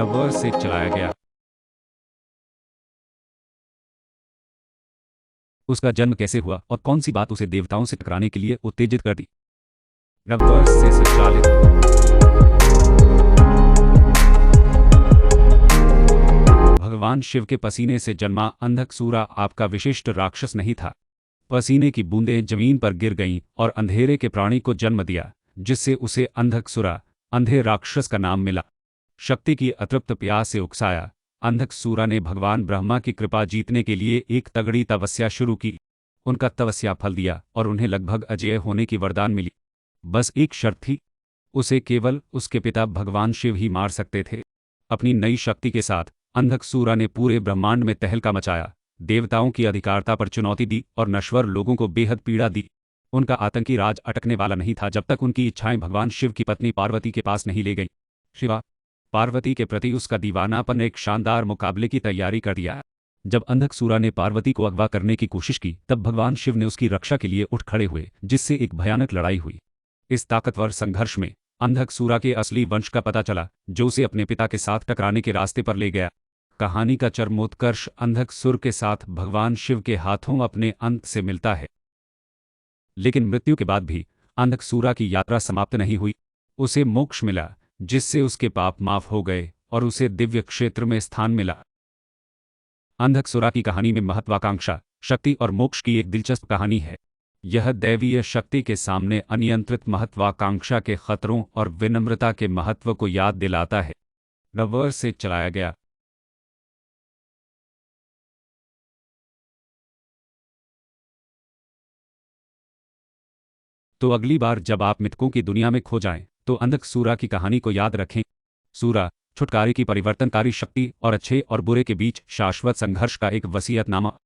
Reverse से चलाया गया। उसका जन्म कैसे हुआ और कौन सी बात उसे देवताओं से टकराने के लिए उत्तेजित कर दी? रिवर्स से संचालित। भगवान शिव के पसीने से जन्मा अंधकसूरा आपका विशिष्ट राक्षस नहीं था। पसीने की बूंदें जमीन पर गिर गईं और अंधेरे के प्राणी को जन्म दिया, जिससे उसे अंधकसूरा, अंधे राक्षस का नाम मिला। शक्ति की अतृप्त प्यास से उकसाया, अंधकसूरा ने भगवान ब्रह्मा की कृपा जीतने के लिए एक तगड़ी तपस्या शुरू की। उनका तपस्या फल दिया और उन्हें लगभग अजेय होने की वरदान मिली। बस एक शर्त थी, उसे केवल उसके पिता भगवान शिव ही मार सकते थे। अपनी नई शक्ति के साथ अंधकसूरा ने पूरे ब्रह्मांड में तहलका मचाया, देवताओं की अधिकारता पर चुनौती दी और नश्वर लोगों को बेहद पीड़ा दी। उनका आतंकी राज अटकने वाला नहीं था जब तक उनकी इच्छाएं भगवान शिव की पत्नी पार्वती के पास नहीं ले गईं। शिवा पार्वती के प्रति उसका दीवानापन एक शानदार मुकाबले की तैयारी कर दिया। जब अंधकसूरा ने पार्वती को अगवा करने की कोशिश की तब भगवान शिव ने उसकी रक्षा के लिए उठ खड़े हुए, जिससे एक भयानक लड़ाई हुई। इस ताकतवर संघर्ष में अंधकसूरा के असली वंश का पता चला, जो उसे अपने पिता के साथ टकराने के रास्ते पर ले गया। कहानी का चरमोत्कर्ष अंधकसूर के साथ भगवान शिव के हाथों अपने अंत से मिलता है। लेकिन मृत्यु के बाद भी अंधकसूरा की यात्रा समाप्त नहीं हुई। उसे मोक्ष मिला, जिससे उसके पाप माफ हो गए और उसे दिव्य क्षेत्र में स्थान मिला। अंधकसूरा की कहानी में महत्वाकांक्षा, शक्ति और मोक्ष की एक दिलचस्प कहानी है। यह दैवीय शक्ति के सामने अनियंत्रित महत्वाकांक्षा के खतरों और विनम्रता के महत्व को याद दिलाता है। रिवर्स से चलाया गया। तो अगली बार जब आप मिथकों की दुनिया में खो जाएं, तो अंधकसूरा की कहानी को याद रखें। सूरा, छुटकारे की परिवर्तनकारी शक्ति और अच्छे और बुरे के बीच शाश्वत संघर्ष का एक वसीयतनामा।